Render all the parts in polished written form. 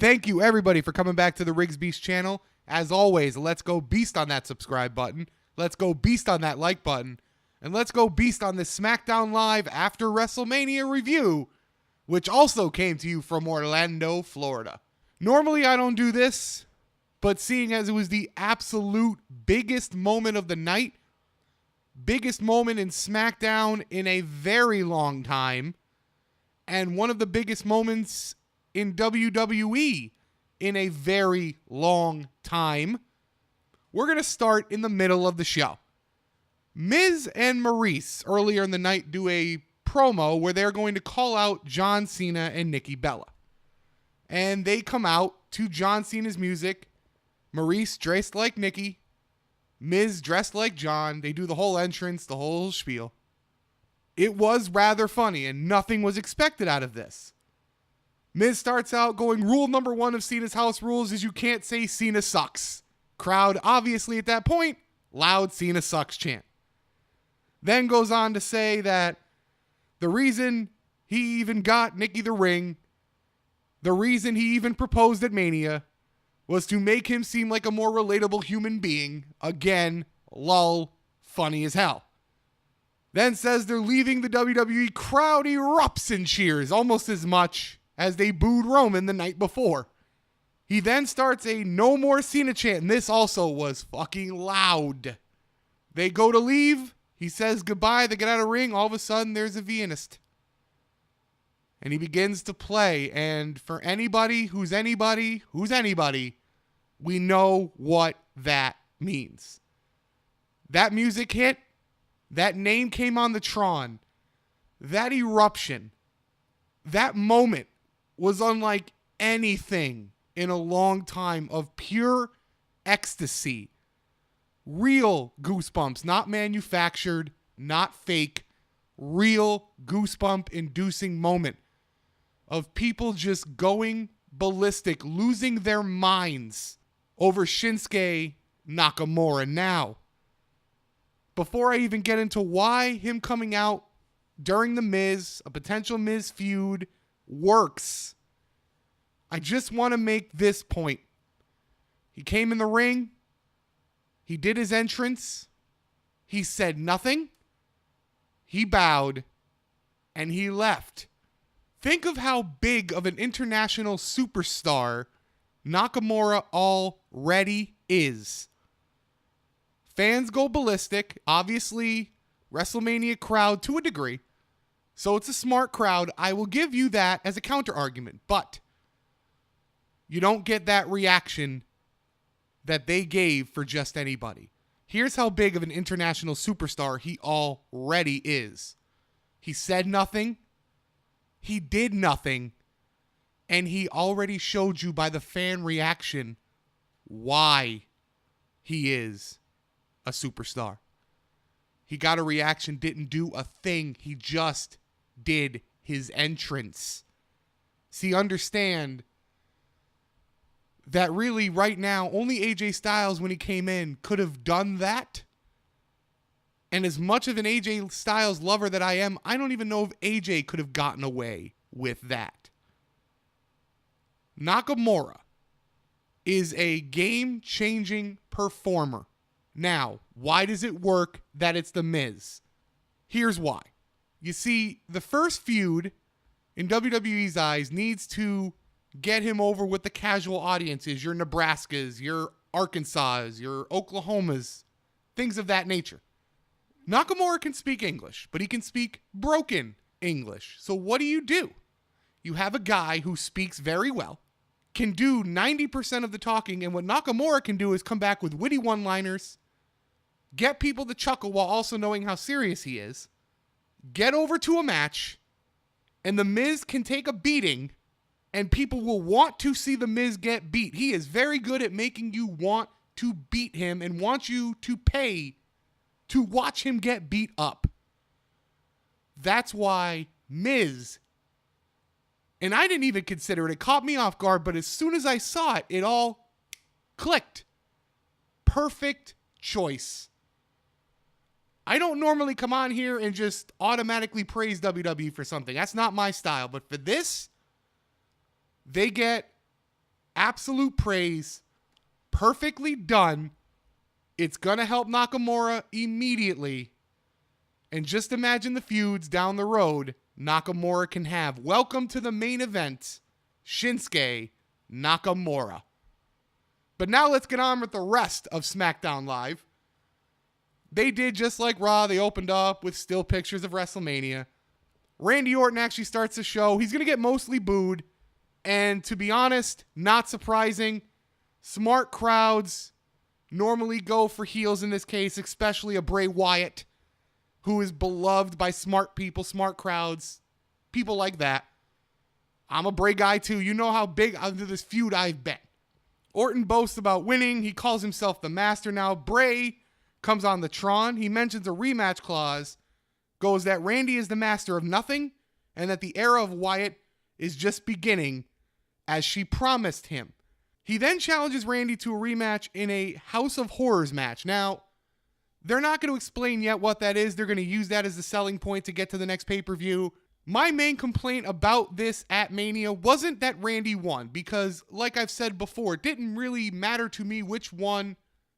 Thank you, everybody, for coming back to the Riggs Beast channel. As always, let's go beast on that subscribe button. Let's go beast on that like button. And let's go beast on this SmackDown Live after WrestleMania review, which also came to you from Orlando, Florida. Normally, I don't do this, but seeing as it was the absolute biggest moment of the night, biggest moment in SmackDown in a very long time, and one of the biggest moments in WWE in a very long time, we're going to start in the middle of the show. Miz and Maurice earlier in the night do a promo where they're going to call out John Cena and Nikki Bella. And they come out to John Cena's music. Maurice dressed like Nikki. Miz dressed like John. They do the whole entrance, the whole spiel. It was rather funny, and nothing was expected out of this. Miz starts out going, rule number 1 of Cena's house rules is you can't say Cena sucks. Crowd, obviously at that point, loud Cena sucks chant. Then goes on to say that the reason he even got Nikki the ring, the reason he even proposed at Mania, was to make him seem like a more relatable human being. Again, lol, funny as hell. Then says they're leaving the WWE. Crowd erupts in cheers, almost as much as they booed Roman the night before. He then starts a no more Cena chant, and this also was fucking loud. They go to leave. He says goodbye. They get out of the ring. All of a sudden, there's a Viennist. And he begins to play. And for anybody who's anybody, we know what that means. That music hit. That name came on the Tron. That eruption. That moment was unlike anything in a long time of pure ecstasy. Real goosebumps, not manufactured, not fake. Real goosebump-inducing moment of people just going ballistic, losing their minds over Shinsuke Nakamura. Now, before I even get into why him coming out during the Miz, a potential Miz feud, works, I just want to make this point. He came in the ring. He did his entrance. He said nothing. He bowed. And he left. Think of how big of an international superstar Nakamura already is. Fans go ballistic. Obviously, WrestleMania crowd to a degree. So it's a smart crowd. I will give you that as a counter argument. But you don't get that reaction that they gave for just anybody. Here's how big of an international superstar he already is. He said nothing. He did nothing. And he already showed you by the fan reaction why he is a superstar. He got a reaction, didn't do a thing. He just did his entrance. See, understand that really right now, only AJ Styles when he came in could have done that. And as much of an AJ Styles lover that I am, I don't even know if AJ could have gotten away with that. Nakamura is a game-changing performer. Now, why does it work that it's The Miz? Here's why. You see, the first feud in WWE's eyes needs to get him over with the casual audiences, your Nebraskas, your Arkansas, your Oklahomas, things of that nature. Nakamura can speak English, but he can speak broken English. So what do? You have a guy who speaks very well, can do 90% of the talking, and what Nakamura can do is come back with witty one-liners, get people to chuckle while also knowing how serious he is, get over to a match, and The Miz can take a beating, and people will want to see The Miz get beat. He is very good at making you want to beat him and want you to pay to watch him get beat up. That's why Miz, and I didn't even consider it. It caught me off guard, but as soon as I saw it, it all clicked. Perfect choice. I don't normally come on here and just automatically praise WWE for something. That's not my style. But for this, they get Absolute praise. Perfectly done. It's going to help Nakamura immediately. And just imagine the feuds down the road Nakamura can have. Welcome to the main event, Shinsuke Nakamura. But now let's get on with the rest of SmackDown Live. They did just like Raw. They opened up with still pictures of WrestleMania. Randy Orton actually starts the show. He's going to get mostly booed. And to be honest, not surprising. Smart crowds normally go for heels in this case, especially a Bray Wyatt, who is beloved by smart people, smart crowds, people like that. I'm a Bray guy too. You know how big under this feud I've been. Orton boasts about winning. He calls himself the master now. Bray comes on the Tron. He mentions a rematch clause, goes that Randy is the master of nothing, and that the era of Wyatt is just beginning, as she promised him. He then challenges Randy to a rematch in a House of Horrors match. Now, they're not going to explain yet what that is. They're going to use that as the selling point to get to the next pay-per-view. My main complaint about this at Mania wasn't that Randy won, because like I've said before, it didn't really matter to me which one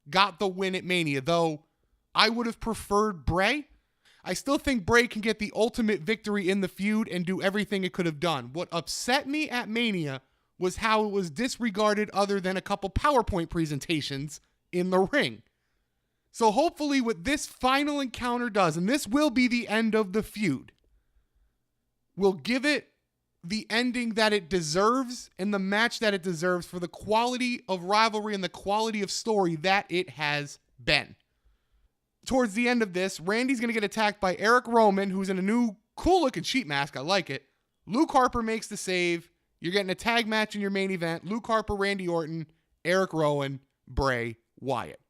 got the win at Mania, though I would have preferred Bray. I still think Bray can get the ultimate victory in the feud and do everything it could have done. What upset me at Mania was how it was disregarded other than a couple PowerPoint presentations in the ring. So hopefully what this final encounter does, and this will be the end of the feud, will give it the ending that it deserves and the match that it deserves for the quality of rivalry and the quality of story that it has been. Towards the end of this, Randy's going to get attacked by Eric Rowan, who's in a new cool-looking sheet mask. I like it. Luke Harper makes the save. You're getting a tag match in your main event. Luke Harper, Randy Orton, Eric Rowan, Bray Wyatt.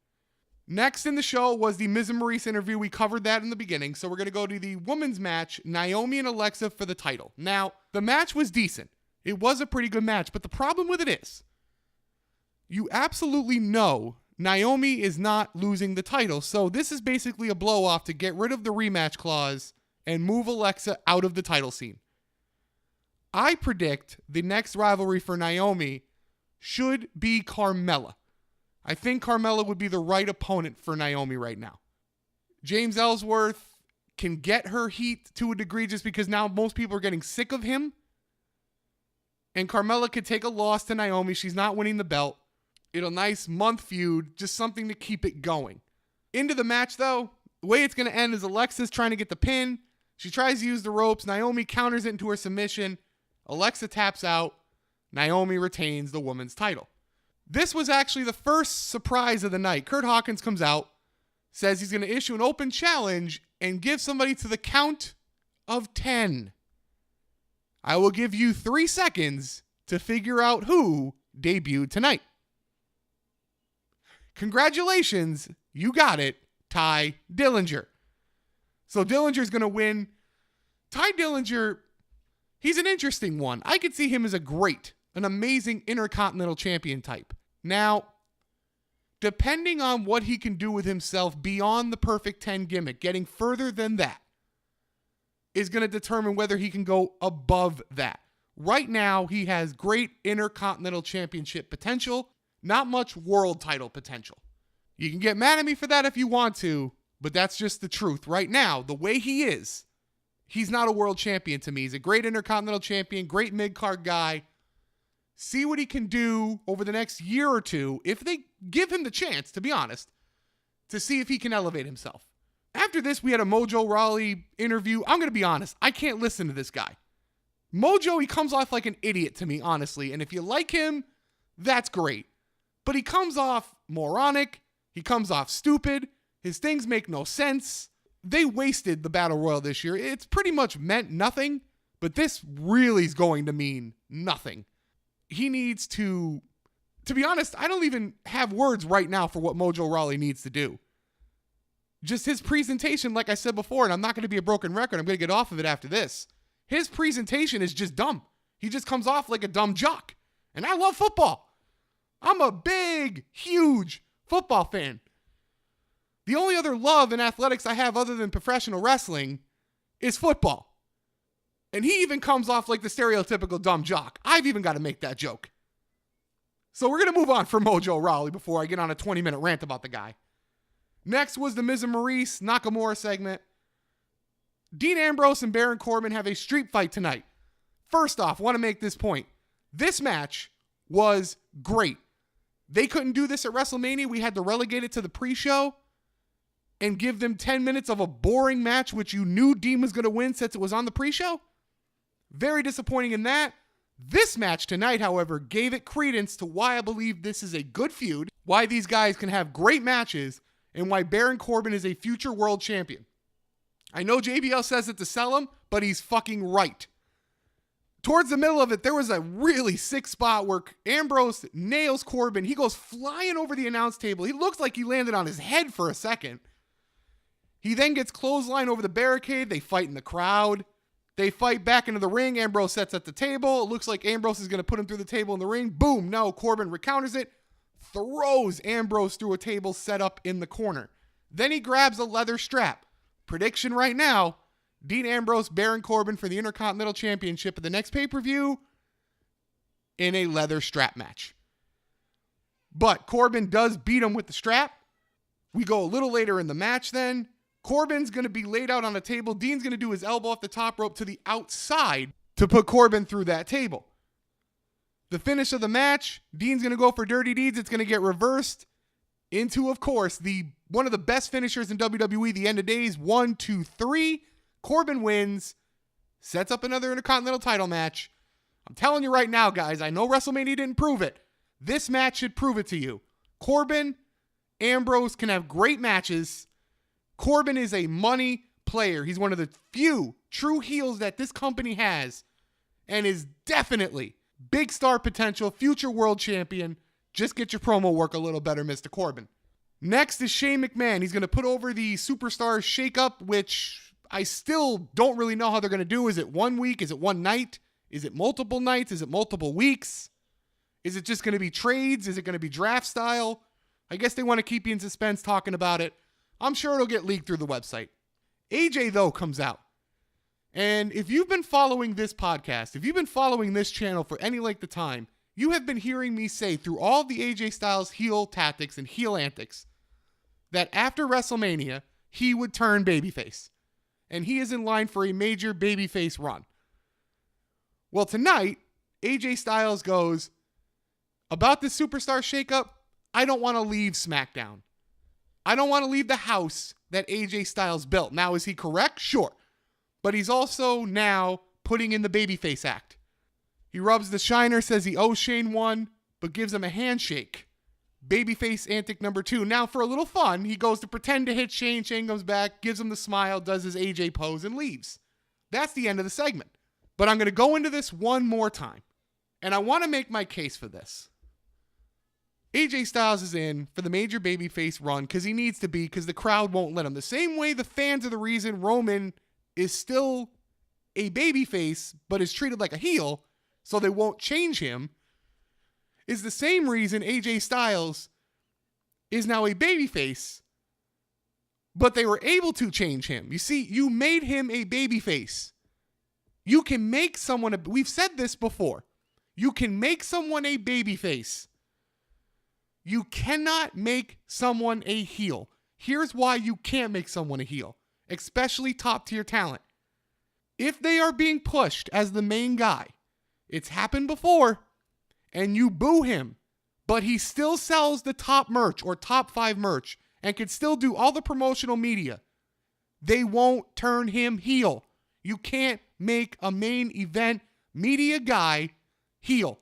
Next in the show was the Miz and Maurice interview. We covered that in the beginning, so we're going to go to the women's match, Naomi and Alexa for the title. Now, the match was decent. It was a pretty good match, but the problem with it is, you absolutely know Naomi is not losing the title, so this is basically a blow-off to get rid of the rematch clause and move Alexa out of the title scene. I predict the next rivalry for Naomi should be Carmella. I think Carmella would be the right opponent for Naomi right now. James Ellsworth can get her heat to a degree just because now most people are getting sick of him. And Carmella could take a loss to Naomi. She's not winning the belt. It'll nice month feud, just something to keep it going. Into the match though, the way it's going to end is Alexa's trying to get the pin. She tries to use the ropes. Naomi counters it into her submission. Alexa taps out. Naomi retains the women's title. This was actually the first surprise of the night. Kurt Hawkins comes out, says he's going to issue an open challenge and give somebody to the count of 10. I will give you 3 seconds to figure out who debuted tonight. Congratulations, you got it, Ty Dillinger. So Dillinger's going to win. Ty Dillinger, he's an interesting one. I could see him as an amazing Intercontinental Champion type. Now, depending on what he can do with himself beyond the Perfect 10 gimmick, getting further than that, is going to determine whether he can go above that. Right now, he has great Intercontinental Championship potential, not much world title potential. You can get mad at me for that if you want to, but that's just the truth. Right now, the way he is, he's not a world champion to me. He's a great Intercontinental Champion, great mid-card guy. See what he can do over the next year or two, if they give him the chance, to be honest, to see if he can elevate himself. After this, we had a Mojo Rawley interview. I'm going to be honest. I can't listen to this guy. Mojo, he comes off like an idiot to me, honestly. And if you like him, that's great. But he comes off moronic. He comes off stupid. His things make no sense. They wasted the Battle Royal this year. It's pretty much meant nothing, but this really is going to mean nothing. He needs to be honest, I don't even have words right now for what Mojo Rawley needs to do. Just his presentation, like I said before, and I'm not going to be a broken record, I'm going to get off of it after this. His presentation is just dumb. He just comes off like a dumb jock. And I love football. I'm a big, huge football fan. The only other love in athletics I have other than professional wrestling is football. And he even comes off like the stereotypical dumb jock. I've even got to make that joke. So we're going to move on from Mojo Rawley before I get on a 20-minute rant about the guy. Next was the Miz and Maurice Nakamura segment. Dean Ambrose and Baron Corbin have a street fight tonight. First off, want to make this point. This match was great. They couldn't do this at WrestleMania. We had to relegate it to the pre-show and give them 10 minutes of a boring match, which you knew Dean was going to win since it was on the pre-show. Very disappointing in that. This match tonight, however, gave it credence to why I believe this is a good feud, why these guys can have great matches, and why Baron Corbin is a future world champion. I know JBL says it to sell him, but he's fucking right. Towards the middle of it, there was a really sick spot where Ambrose nails Corbin. He goes flying over the announce table. He looks like he landed on his head for a second. He then gets clotheslined over the barricade. They fight in the crowd. They fight back into the ring. Ambrose sets at the table. It looks like Ambrose is going to put him through the table in the ring. Boom. No, Corbin recounters it. Throws Ambrose through a table set up in the corner. Then he grabs a leather strap. Prediction right now, Dean Ambrose, Baron Corbin for the Intercontinental Championship at the next pay-per-view in a leather strap match. But Corbin does beat him with the strap. We go a little later in the match then. Corbin's going to be laid out on a table. Dean's going to do his elbow off the top rope to the outside to put Corbin through that table. The finish of the match, Dean's going to go for dirty deeds. It's going to get reversed into, of course, one of the best finishers in WWE, the end of days. 1, 2, 3. Corbin wins, sets up another Intercontinental title match. I'm telling you right now, guys, I know WrestleMania didn't prove it. This match should prove it to you. Corbin, Ambrose can have great matches. Corbin is a money player. He's one of the few true heels that this company has and is definitely big star potential, future world champion. Just get your promo work a little better, Mr. Corbin. Next is Shane McMahon. He's going to put over the Superstar Shakeup, which I still don't really know how they're going to do. Is it 1 week? Is it one night? Is it multiple nights? Is it multiple weeks? Is it just going to be trades? Is it going to be draft style? I guess they want to keep you in suspense talking about it. I'm sure it'll get leaked through the website. AJ, though, comes out. And if you've been following this podcast, if you've been following this channel for any length of time, you have been hearing me say through all the AJ Styles heel tactics and heel antics that after WrestleMania, he would turn babyface. And he is in line for a major babyface run. Well, tonight, AJ Styles goes, about this Superstar Shakeup, I don't want to leave SmackDown. I don't want to leave the house that AJ Styles built. Now, is he correct? Sure. But he's also now putting in the babyface act. He rubs the shiner, says he owes Shane one, but gives him a handshake. Babyface antic number 2. Now, for a little fun, he goes to pretend to hit Shane. Shane comes back, gives him the smile, does his AJ pose, and leaves. That's the end of the segment. But I'm going to go into this one more time. And I want to make my case for this. AJ Styles is in for the major babyface run because he needs to be, because the crowd won't let him. The same way the fans are the reason Roman is still a babyface but is treated like a heel, so they won't change him, is the same reason AJ Styles is now a babyface, but they were able to change him. You see, you made him a babyface. You can make someone, we've said this before, you can make someone a babyface. You cannot make someone a heel. Here's why you can't make someone a heel, especially top tier talent. If they are being pushed as the main guy, it's happened before, and you boo him, but he still sells the top merch or top 5 merch and can still do all the promotional media, they won't turn him heel. You can't make a main event media guy heel.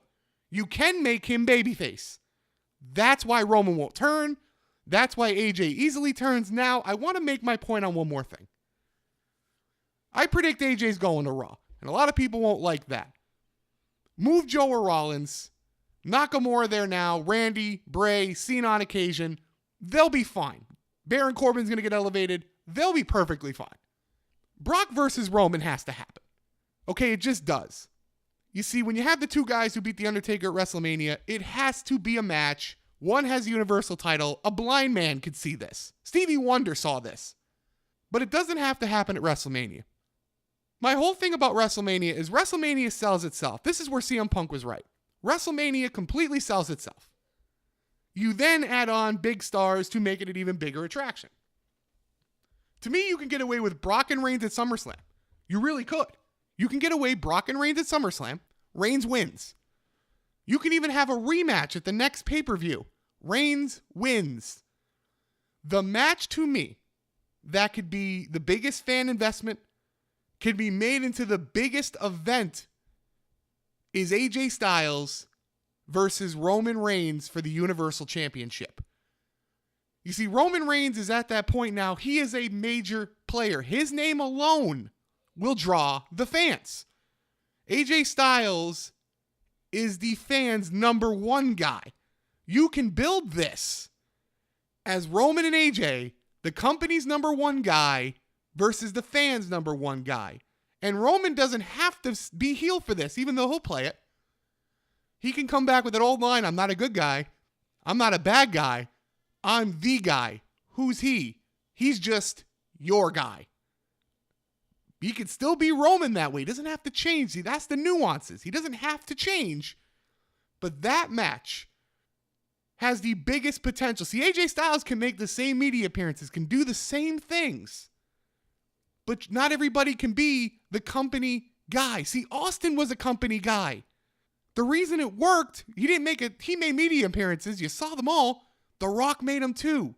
You can make him babyface. That's why Roman won't turn. That's why AJ easily turns. Now, I want to make my point on one more thing. I predict AJ's going to Raw, and a lot of people won't like that. Move Joe or Rollins, Nakamura there now, Randy, Bray, Cena on occasion. They'll be fine. Baron Corbin's going to get elevated. They'll be perfectly fine. Brock versus Roman has to happen. Okay, it just does. You see, when you have the two guys who beat The Undertaker at WrestleMania, it has to be a match. One has the Universal title. A blind man could see this. Stevie Wonder saw this. But it doesn't have to happen at WrestleMania. My whole thing about WrestleMania is WrestleMania sells itself. This is where CM Punk was right. WrestleMania completely sells itself. You then add on big stars to make it an even bigger attraction. To me, you can get away with Brock and Reigns at SummerSlam. You really could. You can get away Brock and Reigns at SummerSlam. Reigns wins. You can even have a rematch at the next pay-per-view. Reigns wins. The match, to me, that could be the biggest fan investment, could be made into the biggest event, is AJ Styles versus Roman Reigns for the Universal Championship. You see, Roman Reigns is at that point now. He is a major player. His name alone will draw the fans. AJ Styles is the fans' number one guy. You can build this as Roman and AJ, the company's number one guy versus the fans' number one guy. And Roman doesn't have to be heel for this, even though he'll play it. He can come back with that old line, I'm not a good guy. I'm not a bad guy. I'm the guy. Who's he? He's just your guy. He could still be Roman that way. He doesn't have to change. See, that's the nuances. He doesn't have to change. But that match has the biggest potential. See, AJ Styles can make the same media appearances, can do the same things. But not everybody can be the company guy. See, Austin was a company guy. The reason it worked, he made media appearances. You saw them all. The Rock made them too.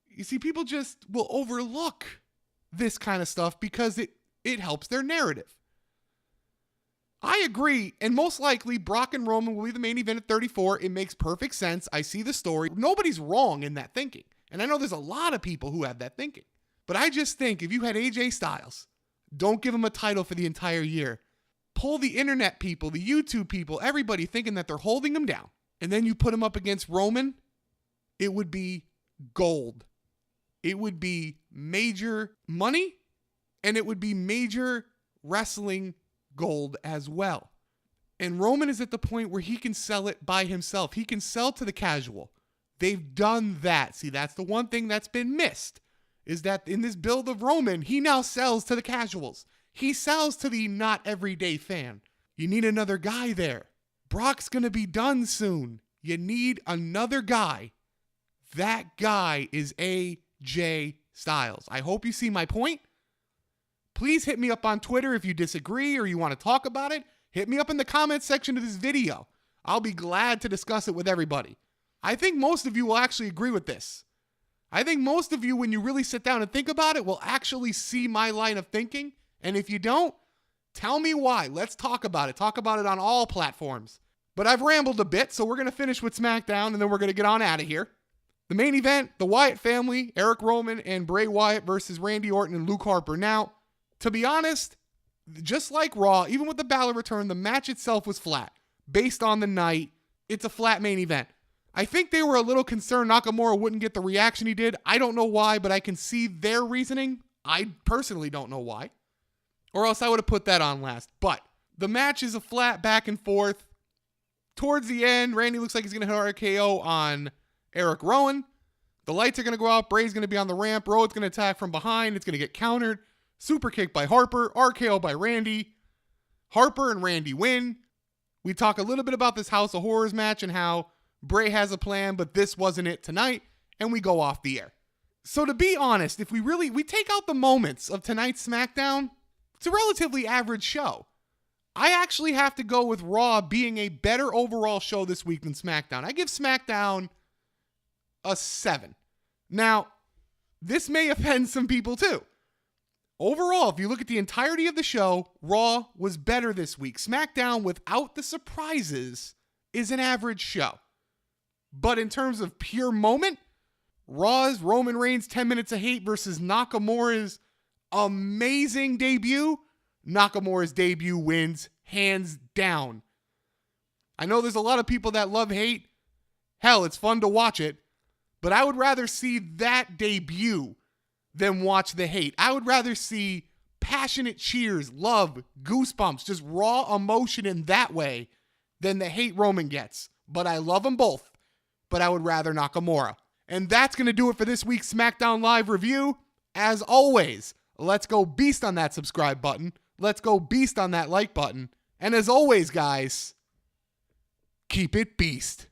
You see, people just will overlook this kind of stuff because it helps their narrative. I agree, and most likely Brock and Roman will be the main event at 34. It makes perfect sense. I see the story. Nobody's wrong in that thinking. And I know there's a lot of people who have that thinking. But I just think if you had AJ Styles, don't give him a title for the entire year. Pull the internet people, the YouTube people, everybody thinking that they're holding him down. And then you put him up against Roman, it would be gold. It would be major money, and it would be major wrestling gold as well. And Roman is at the point where he can sell it by himself. He can sell to the casual. They've done that. See, that's the one thing that's been missed, is that in this build of Roman, he now sells to the casuals. He sells to the not everyday fan. You need another guy there. Brock's going to be done soon. You need another guy. That guy is AJ Styles. I hope you see my point. Please hit me up on Twitter if you disagree or you want to talk about it. Hit me up in the comments section of this video. I'll be glad to discuss it with everybody. I think most of you will actually agree with this. I think most of you, when you really sit down and think about it, will actually see my line of thinking. And if you don't, tell me why. Let's talk about it. Talk about it on all platforms. But I've rambled a bit, so we're going to finish with SmackDown, and then we're going to get on out of here. The main event, the Wyatt family, Eric Rowan and Bray Wyatt versus Randy Orton and Luke Harper. Now, to be honest, just like Raw, even with the Balor return, the match itself was flat. Based on the night, it's a flat main event. I think they were a little concerned Nakamura wouldn't get the reaction he did. I don't know why, but I can see their reasoning. I personally don't know why. Or else I would have put that on last. But the match is a flat back and forth. Towards the end, Randy looks like he's going to hit RKO on Eric Rowan. The lights are going to go out. Bray's going to be on the ramp. Rowan's going to attack from behind. It's going to get countered. Super kick by Harper. RKO by Randy. Harper and Randy win. We talk a little bit about this House of Horrors match and how Bray has a plan, but this wasn't it tonight. And we go off the air. So to be honest, if we take out the moments of tonight's SmackDown, it's a relatively average show. I actually have to go with Raw being a better overall show this week than SmackDown. I give SmackDown a 7. Now, this may offend some people too. Overall, if you look at the entirety of the show, Raw was better this week. SmackDown, without the surprises, is an average show. But in terms of pure moment, Raw's Roman Reigns 10 minutes of hate versus Nakamura's amazing debut. Nakamura's debut wins hands down. I know there's a lot of people that love hate. Hell, it's fun to watch it. But I would rather see that debut than watch the hate. I would rather see passionate cheers, love, goosebumps, just raw emotion in that way than the hate Roman gets. But I love them both. But I would rather Nakamura. And that's going to do it for this week's SmackDown Live review. As always, let's go beast on that subscribe button. Let's go beast on that like button. And as always, guys, keep it beast.